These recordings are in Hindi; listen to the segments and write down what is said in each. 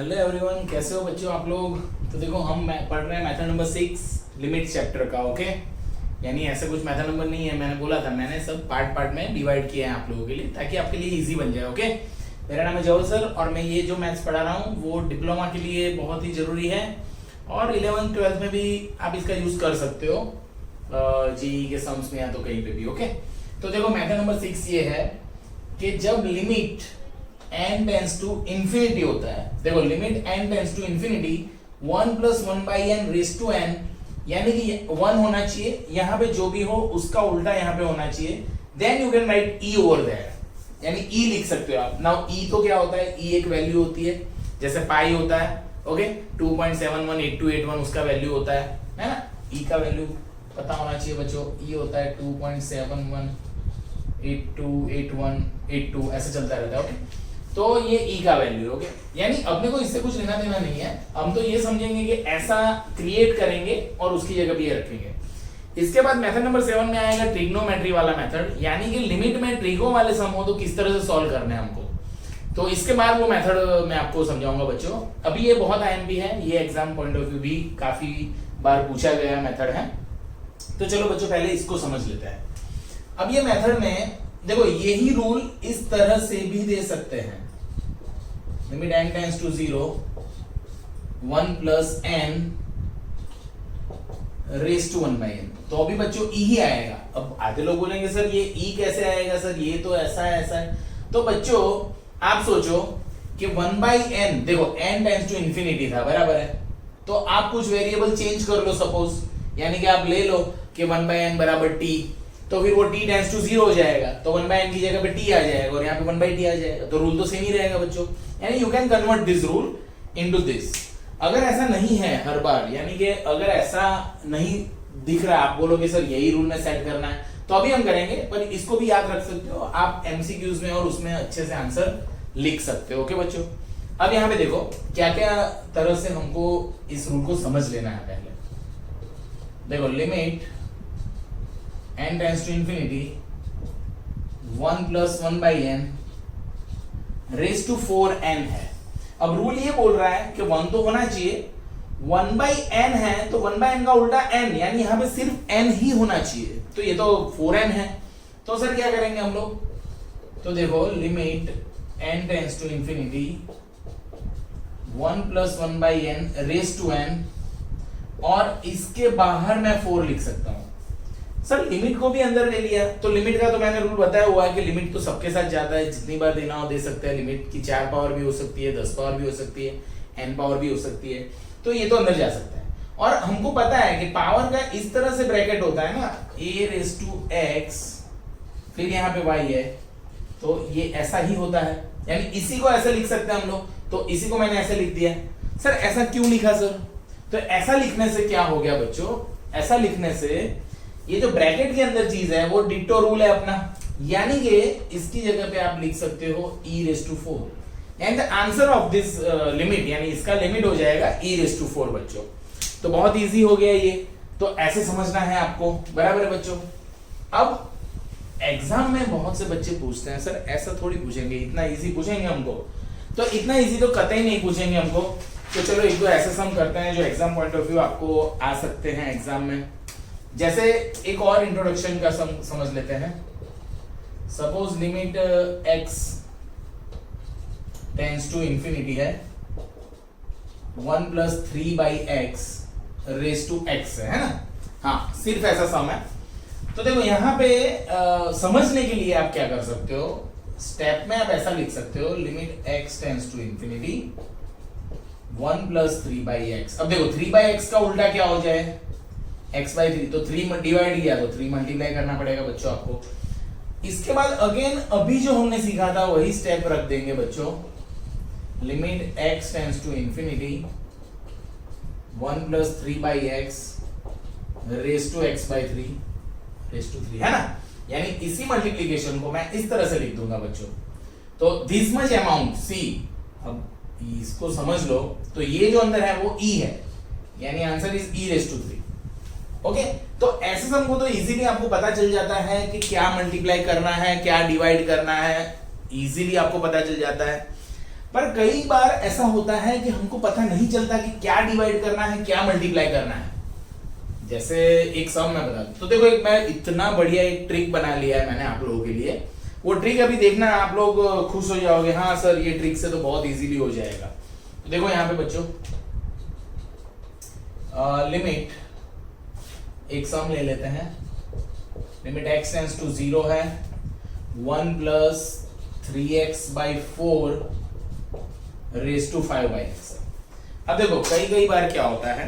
हेलो एवरीवन, कैसे हो बच्चों आप लोग। तो देखो हम पढ़ रहे हैं मेथड नंबर 6 लिमिट चैप्टर का। ओके, यानी ऐसे कुछ मेथड नंबर नहीं है, मैंने बोला था, मैंने सब पार्ट पार्ट में डिवाइड किया है आप लोगों के लिए ताकि आपके लिए इजी बन जाए। ओके, मेरा नाम है जवल सर और मैं ये जो मैथ्स पढ़ा रहा हूँ वो डिप्लोमा के लिए बहुत ही जरूरी है और 11th 12th में भी आप इसका यूज कर सकते हो, जेईई के सम्स में या तो कहीं पे भी। ओके, तो देखो मेथड नंबर 6 ये है कि जब limit n tends to infinity होता है, देखो limit n tends to infinity 1 + 1/n raise to n, यानी कि 1 होना चाहिए, यहाँ पे जो भी हो उसका उल्टा यहाँ पे होना चाहिए, then you can write e over there, यानी e लिख सकते हो आप। नाउ e तो क्या होता है, e एक वैल्यू होती है, जैसे पाई होता है। ओके, 2.718281 उसका वैल्यू होता है ना। e का वैल्यू पता होना चाहिए बच्चों, e होता है 2.71828182 ऐसे चलता रहता है। ओके, तो ये e का वैल्यू। ओके, यानी अपने को इससे कुछ लेना देना नहीं है, हम तो ये समझेंगे कि ऐसा क्रिएट करेंगे और उसकी जगह भी ये रखेंगे। इसके बाद मेथड नंबर 7 में आएगा ट्रिग्नोमेट्री वाला मेथड, यानी कि लिमिट में ट्रिगो वाले सम हो तो किस तरह से सॉल्व करने हैं हमको। तो इसके बाद वो मेथड मैं आपको समझाऊंगा बच्चों। अभी ये बहुत आईएमपी है, ये एग्जाम पॉइंट ऑफ व्यू भी काफी बार पूछा गया मेथड है। तो चलो बच्चों पहले इसको समझ लेते हैं। अब ये मेथड में देखो यही रूल इस तरह से भी दे सकते हैं, limit n tends to 0 1 + n raise to 1/n, तो अभी बच्चों e ही आएगा। अब आधे लोग बोलेंगे सर ये e कैसे आएगा सर, ये तो ऐसा है ऐसा है। तो बच्चों आप सोचो कि 1/n, देखो n टेंस टू इंफिनिटी था, बराबर है, तो आप कुछ वेरिएबल चेंज कर लो सपोज, यानी कि आप ले लो कि 1/n बराबर t, तो फिर वो t टेंस टू 0 हो जाएगा, तो 1/n की जगह पे t आ जाएगा और यहाँ पे 1/t आ जाएगा, तो रूल तो सेम ही रहेगा बच्चों। यानी you can convert this rule into this. अगर ऐसा नहीं है हर बार, यानी कि अगर ऐसा नहीं दिख रहा, आप बोलोगे सर यही रूल में सेट करना है, तो अभी हम करेंगे, पर इसको भी याद रख सकते हो आप एमसीक्यूज में और उसमें अच्छे से आंसर लिख सकते हो। ओके बच्चों, अब यहाँ पे देखो क्या क्या तरह से हमको इस रूल को समझ लेना है। पहले देखो limit n tends to infinity 1 + 1/n raise to 4n है। अब रूल ये बोल रहा है कि 1 तो होना चाहिए, 1/n है तो 1/n का उल्टा n, यानी यहां पे सिर्फ n ही होना चाहिए, तो ये तो 4n है। तो सर क्या करेंगे हम लोग, तो देखो limit n tends to infinity 1 + 1/n raise to n, और इसके बाहर मैं 4 लिख सकता हूं। सर लिमिट को भी अंदर ले लिया, तो लिमिट का तो मैंने रूल बताया हुआ है कि लिमिट तो सबके साथ जाता है, जितनी बार देना हो दे सकते हैं। लिमिट की 4 पावर भी हो सकती है, 10 पावर भी हो सकती है, n पावर भी हो सकती है, तो ये तो अंदर जा सकता है। और हमको पता है कि पावर का इस तरह से ब्रैकेट होता है ना, a रेज़ टू x, फिर यहाँ पे y है, तो ये ऐसा ही होता है, यानी इसी को ऐसे लिख सकते हैं हम लोग, तो इसी को मैंने ऐसे लिख दिया। सर ऐसा क्यों लिखा सर, तो ऐसा लिखने से क्या हो गया बच्चों, ऐसा लिखने से ये जो ब्रैकेट के अंदर चीज है वो डिट्टो रूल है अपना, यानी कि इसकी जगह पे आप लिख सकते हो e raise to 4, and the answer of this limit, यानी इसका लिमिट हो जाएगा e रेज़ टू 4 बच्चों। तो बहुत इजी हो गया ये, तो ऐसे समझना है आपको, बराबर है बच्चों। अब एग्जाम में बहुत से बच्चे पूछते हैं सर ऐसा थोड़ी पूछेंगे, इतना इजी पूछेंगे हमको, तो इतना इजी तो कतई नहीं पूछेंगे हमको। तो चलो एक दो ऐसे सम करते हैं जो एग्जाम पॉइंट ऑफ व्यू आपको आ सकते हैं एग्जाम में। जैसे एक और इंट्रोडक्शन का समझ लेते हैं। Suppose limit x tends to infinity है 1 + 3/x रेज़ टू x है ना। हाँ, सिर्फ ऐसा सम है। तो देखो यहाँ पे समझने के लिए आप क्या कर सकते हो, स्टेप में आप ऐसा लिख सकते हो, limit x tends to infinity 1 + 3/x। अब देखो 3/x का उल्टा क्या हो जाए, x/3, तो 3 डिवाइड किया तो 3 मल्टीप्लाई करना पड़ेगा बच्चों आपको। इसके बाद अगेन अभी जो हमने सीखा था वही स्टेप रख देंगे बच्चों, limit x tends to infinity 1 + 3/x raise to x/3 raise to 3 है ना, यानी इसी मल्टीप्लिकेशन को मैं इस तरह से लिख दूंगा बच्चों। तो दिस मच अमाउंट सी, अब इसको समझ लो, तो ये जो अंदर है वो e है, यानी answer is e raise to 3। Okay, तो ऐसे सम को तो इजीली आपको पता चल जाता है कि क्या मल्टीप्लाई करना है, क्या डिवाइड करना है, इजीली आपको पता चल जाता है। पर कई बार ऐसा होता है कि हमको पता नहीं चलता कि क्या डिवाइड करना है, क्या मल्टीप्लाई करना है। जैसे एक सम मैं बता दूं, तो देखो एक मैं इतना बढ़िया एक ट्रिक बना लिया है मैंने आप लोगों के लिए। वो ट्रिक अभी देखना, आप लोग खुश हो जाओगे, हाँ सर ये ट्रिक से तो बहुत इजीली हो जाएगा। तो देखो यहाँ पे बच्चों लिमिट, एक सम ले लेते हैं, लिमिट x टेंड्स टू 0 है 1 plus 3x/4 raise to 5/x। अब देखो कई बार क्या होता है,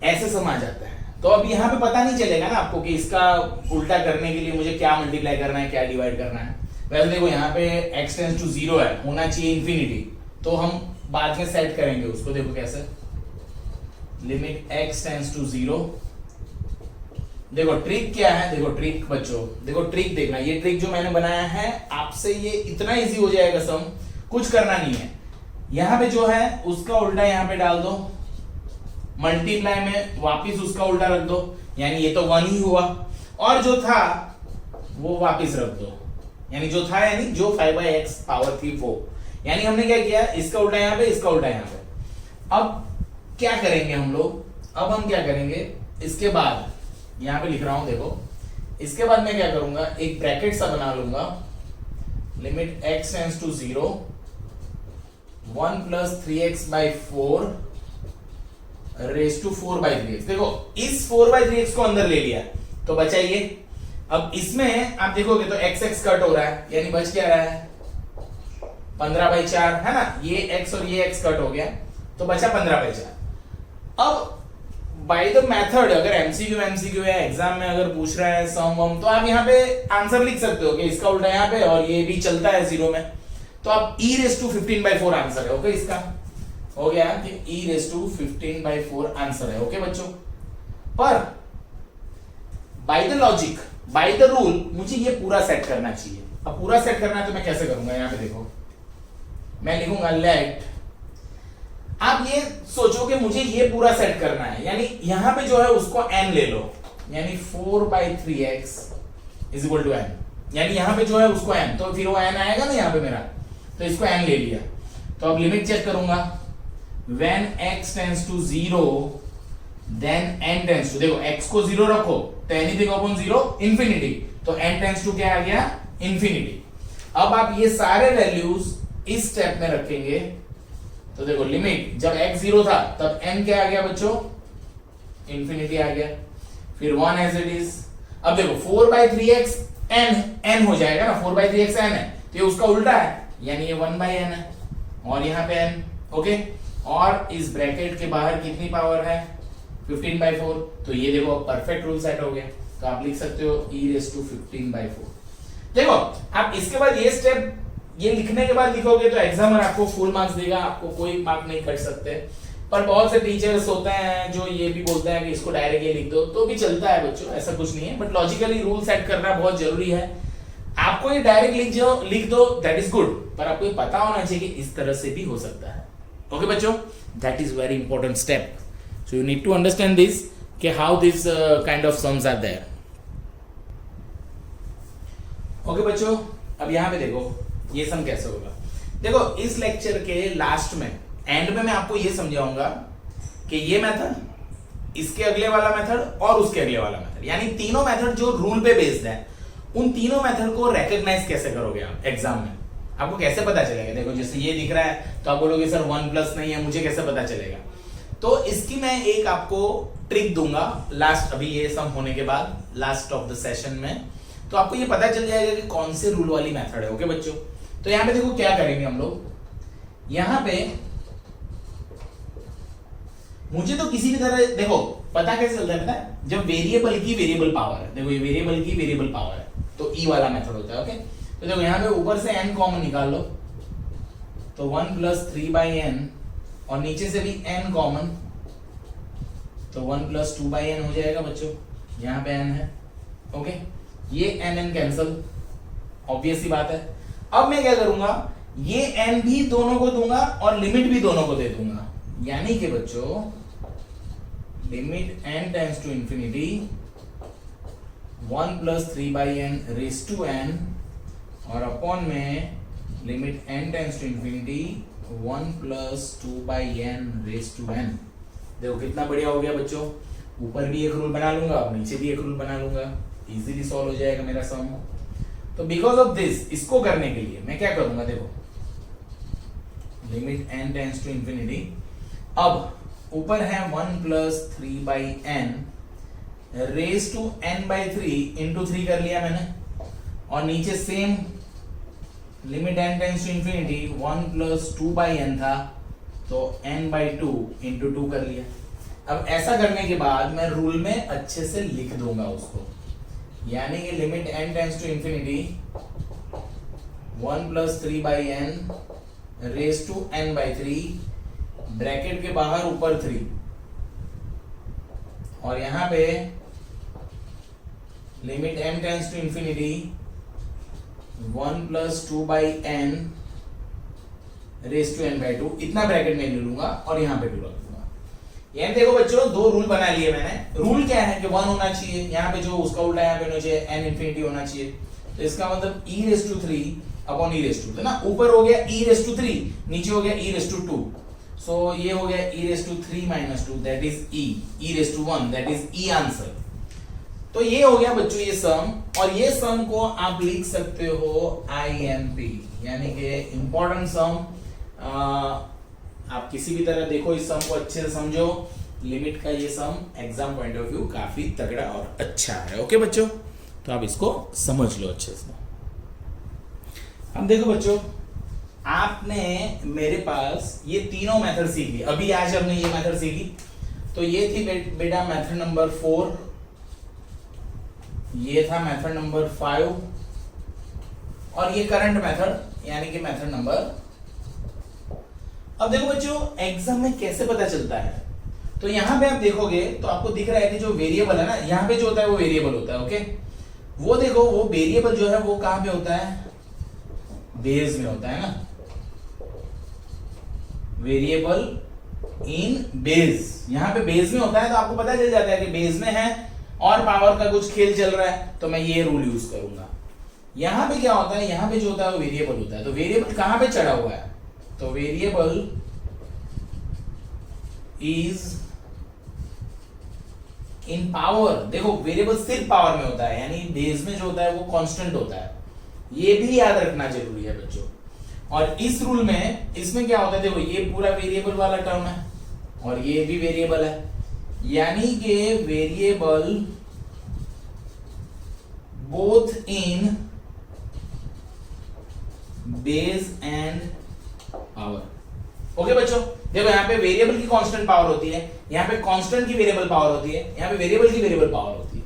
ऐसे सम आ जाता है, तो अब यहाँ पे पता नहीं चलेगा ना आपको कि इसका उल्टा करने के लिए मुझे क्या मल्टीप्लाई करना है, क्या डिवाइड करना है। वैसे देखो यहाँ पे x टेंड्स टू 0 है, होना चाहिए इंफिनिटी, तो हम बाद में सेट करेंगे उसको। देखो कैसे, लिमिट x टेंड्स टू 0। देखो ट्रिक क्या है, देखो ट्रिक बच्चों, देखो ट्रिक देखना, ये ट्रिक जो मैंने बनाया है आपसे ये इतना इजी हो जाएगा सम, कुछ करना नहीं है। यहां पे जो है उसका उल्टा यहां पे डाल दो, मल्टीप्लाई में वापिस उसका उल्टा रख दो, यानी ये तो 1 ही हुआ, और जो था वो वापिस रख दो, यानी जो था यानी जो 5/x पावर थी वो, यानी हमने क्या किया, इसका उल्टा यहां पे, इसका उल्टा यहां पे। अब क्या करेंगे हम लोग, अब हम क्या करेंगे, इसके बाद यहां पे लिख रहा हूं देखो, इसके बाद मैं क्या करूंगा, एक ब्रैकेट सा बना लूंगा, limit x tends to 0 1 plus 3x/4 raise to 4/3x। देखो इस 4/3x को अंदर ले लिया तो बचा ये। अब इसमें आप देखोगे तो x कट हो रहा है, यानी बच क्या रहा है 15/4 है ना, ये x और ये x कट हो गया तो बचा 15/4। अब बाय द मेथड, अगर एमसीक्यू है एग्जाम में अगर पूछ रहा है सम वम, तो आप यहाँ पे आंसर लिख सकते हो कि इसका उल्टा यहाँ पे, और ये भी चलता है 0 में, तो आप e रेज टू 15/4 आंसर है। ओके, इसका हो गया कि e रेज टू 15/4 आंसर है। ओके बच्चों, पर by the logic, by the rule मुझे ये पूरा सेट करना चाहिए। अब पूरा सेट करना है तो मैं कैसे करूंगा, यहाँ पे देखो मैं लिखूंगा लेट, आप ये सोचो कि मुझे ये पूरा सेट करना है, यानी यहां पे जो है उसको n ले लो, यानी 4/3x is equal to n, यानी यहां पे जो है उसको n, तो फिर वो n आएगा ना यहाँ पे मेरा, तो इसको n ले लिया। तो अब लिमिट चेक करूंगा, when x tends to 0 then n tends to, देखो x को 0 रखो तो एनीथिंग अपॉन 0 इंफिनिटी, तो n टेंड्स टू क्या आ गया, इंफिनिटी। अब आप ये सारे वैल्यूज इस स्टेप में रखेंगे, तो देखो लिमिट जब x 0 था तब n क्या आ गया बच्चों, इंफिनिटी आ गया, फिर 1 एज इट इज। अब देखो 4/3x n हो जाएगा ना, 4/3x n है तो ये उसका उल्टा है, यानी ये 1/n है, और यहाँ पे n। ओके, और इस ब्रैकेट के बाहर कितनी पावर है 15/4, तो ये देखो परफेक्ट रूल सेट हो गया, तो आप लिख सकते हो e रेज टू 15/4। देखो आप इसके बाद ये स्टेप ये लिखने के बाद लिखोगे तो एग्जामर आपको फुल मार्क्स देगा, आपको कोई मार्क नहीं कट सकते। पर बहुत से टीचर्स होते हैं जो ये भी बोलते हैं कि इसको डायरेक्ट ये लिख दो, तो भी चलता है बच्चों, ऐसा कुछ नहीं है, बट लॉजिकली रूल सेट करना बहुत जरूरी है। आपको ये डायरेक्ट लिख दो दैट इज गुड, पर आपको ये पता होना चाहिए कि इस तरह से भी हो सकता है। ओके बच्चों, that is very important step, so you need to understand this कि how this kind of sums are there. Okay बच्चों, अब यहाँ पे देखो ये सम कैसे होगा। देखो इस लेक्चर के लास्ट में, एंड में मैं आपको ये समझाऊंगा कि ये मेथड, इसके अगले वाला मेथड और उसके अगले वाला मेथड, यानी तीनों मेथड जो रूल पे बेस्ड है, उन तीनों मेथड को रिकॉग्नाइज कैसे करोगे आप एग्जाम में, आपको कैसे पता चलेगा। देखो जैसे ये दिख रहा है तो आप बोलोगे सर 1 प्लस नहीं है, मुझे कैसे पता चलेगा। तो इसकी मैं एक आपको ट्रिक दूंगा लास्ट, अभी ये सम होने के बाद लास्ट ऑफ द सेशन में, तो आपको ये पता चल जाएगा कि कौन से रूल वाली मेथड है। ओके बच्चों, तो यहां पे देखो क्या करेंगे हम लोग, यहां पे मुझे तो किसी भी तरह देखो पता कैसे चलता है, पता है जब वेरिएबल की वेरिएबल पावर है, देखो ये वेरिएबल की वेरिएबल पावर है तो ई वाला मेथड होता है। ओके, तो देखो यहां पे ऊपर से n कॉमन निकाल लो, तो 1 प्लस 3/n, और नीचे से भी n कॉमन, तो 1 प्लस 2/n हो जाएगा बच्चों, यहां पे n है। ओके, ये n कैंसल, ऑब्वियस सी बात है। अब मैं क्या करूंगा, ये n भी दोनों को दूंगा और लिमिट भी दोनों को दे दूंगा, यानी कि बच्चों limit n tends to infinity 1 plus 3/n raise to n, और अपॉन में limit n tends to infinity 1 plus 2 by n raise to n। देखो कितना बढ़िया हो गया बच्चों, ऊपर भी एक रूल बना लूंगा और नीचे भी एक रूल बना लूंगा, इजीली सॉल्व हो जाएगा मेरा सम। तो बिकॉज ऑफ दिस, इसको करने के लिए मैं क्या करूंगा, देखो limit n tends to infinity, अब ऊपर है 1 plus 3 by n raise to n by 3 into 3 कर लिया मैंने, और नीचे same limit n tends to infinity 1 plus 2 by n था, तो n बाई 2 इंटू 2 कर लिया। अब ऐसा करने के बाद मैं रूल में अच्छे से लिख दूंगा उसको, यानी कि limit n tends to infinity 1 plus 3 by n raise to n by 3, bracket के बाहर ऊपर 3, और यहां पे limit n tends to infinity 1 plus 2 by n raise to n by 2, इतना ब्रैकेट में ले लूंगा और यहां पे 2 रख दूंगा। यानी देखो बच्चों, दो रूल बना लिए मैंने। रूल क्या है कि 1 होना चाहिए, यहाँ पे जो उसका उल्टा यहाँ पे होना चाहिए n इंफिनिटी होना चाहिए, तो इसका मतलब e raise to 3 upon e raise to, है ना, ऊपर हो गया e रेज टू 3, नीचे हो गया e रेज टू 2, सो ये हो गया e raise to 3 minus 2 that is e raise to 1 that is e answer. तो ये हो गया बच्चों ये सम, और ये सम को आप लिख सकते हो IMP, यानी कि इंपॉर्टेंट सम। आप किसी भी तरह देखो, इस सम को अच्छे से समझो, लिमिट का ये सम एग्जाम पॉइंट ऑफ व्यू काफी तगड़ा और अच्छा है। ओके बच्चों, तो आप इसको समझ लो अच्छे से। अब देखो बच्चों, आपने मेरे पास ये तीनों मेथड सीख ली, अभी आज हमने ये मेथड सीखी, तो ये थी बेटा मेथड नंबर 4, ये था मेथड नंबर 5, और ये करंट मेथड यानी कि मेथड नंबर। अब देखो बच्चों, एग्जाम में कैसे पता चलता है, तो यहां पे आप देखोगे तो आपको दिख रहा है कि जो वेरिएबल है ना, यहां पे जो होता है वो वेरिएबल होता है। ओके, वो देखो, वो वेरिएबल जो है वो कहां पे होता है, बेस में होता है ना, वेरिएबल इन बेस, यहां पे बेस में होता है, तो आपको पता चल जाता है कि बेस में है और पावर का कुछ खेल चल रहा है, तो मैं ये रूल यूज करूंगा। यहां पे क्या होता है, यहां पे जो होता है वो वेरिएबल होता है, तो वेरिएबल कहां पे चढ़ा हुआ है, तो वेरिएबल इज इन पावर। देखो वेरिएबल सिर्फ पावर में होता है, यानी बेस में जो होता है वो कांस्टेंट होता है, ये भी याद रखना जरूरी है बच्चों। और इस रूल में, इसमें क्या होता है, देखो ये पूरा वेरिएबल वाला टर्म है और ये भी वेरिएबल है, यानी कि variable both in base and power. Okay बच्चों, देखो यहाँ पे वेरिएबल की कांस्टेंट पावर होती है, यहाँ पे कांस्टेंट की वेरिएबल पावर होती है, यहाँ पे वेरिएबल की वेरिएबल पावर होती है।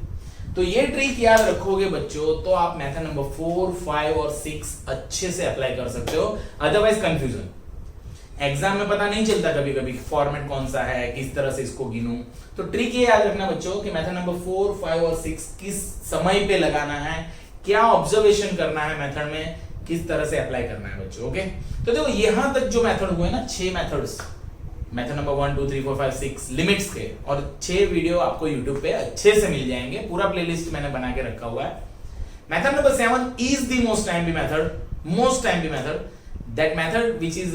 तो ये ट्रिक याद रखोगे बच्चों, तो आप मेथड नंबर 4, 5 और 6 अच्छे से अप्लाई कर सकते हो, अदरवाइज कंफ्यूजन एग्जाम में पता नहीं चलता कभी कभी फॉर्मेट कौन सा है, किस तरह से इसको गिनूं। तो ट्रिक ये याद रखना बच्चों कि मेथड नंबर 4, 5 और 6 किस समय पे लगाना है, क्या ऑब्जर्वेशन करना है मेथड में, किस तरह से अप्लाई करना है बच्चों। ओके, तो देखो यहां तक जो मेथड हुए ना, 6 मेथड्स, मेथड नंबर 1, 2, 3, 4, 5, 6 लिमिट्स के, और 6 वीडियो आपको YouTube पे अच्छे से मिल जाएंगे, पूरा प्लेलिस्ट मैंने बना के रखा हुआ है। Method number 7 is the most timely method, that method which is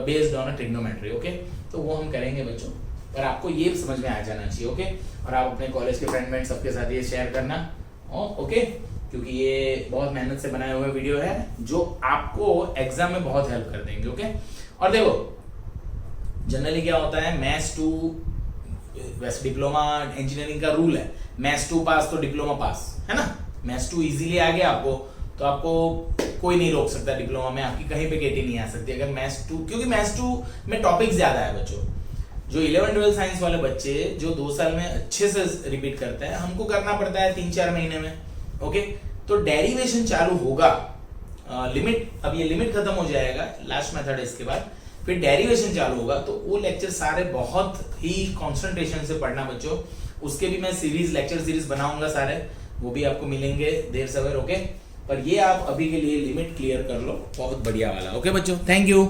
based on a trigonometry. Okay, तो वो हम करेंगे बच्चों, पर आपको ये समझ में आ जाना चाहिए। ओके, और आप अपने कॉलेज के फ्रेंड सबके साथ ये शेयर करना। ओके, क्योंकि ये बहुत मेहनत से बनाए हुए वीडियो है जो आपको एग्जाम में बहुत हेल्प कर देंगे। ओके, और देखो जनरली क्या होता है, मैथ्स 2 वैसे डिप्लोमा इंजीनियरिंग का रूल है, मैथ्स 2 पास तो डिप्लोमा पास, है ना। मैथ्स 2 इजीली आ गया आपको, तो आपको कोई नहीं रोक सकता, डिप्लोमा में आपकी कहीं पे केटी नहीं आ सकती अगर मैथ्स 2, क्योंकि मैथ्स 2 में टॉपिक ज्यादा है बच्चों। जो 11, 12 साइंस वाले बच्चे जो 2 साल में अच्छे से रिपीट करते हैं, हमको करना पड़ता है 3-4 महीने में। ओके, तो डेरिवेशन चालू होगा, लिमिट, अब ये लिमिट खत्म हो जाएगा, लास्ट मेथड है इसके बाद, फिर डेरिवेशन चालू होगा, तो वो लेक्चर सारे बहुत ही कंसंट्रेशन से पढ़ना बच्चों। उसके भी मैं लेक्चर सीरीज बनाऊंगा सारे, वो भी आपको मिलेंगे देर सवेर। ओके, पर ये आप अभी के लिए लिमिट क्लियर कर लो, बहुत बढ़िया वाला। ओके बच्चों, थैंक यू।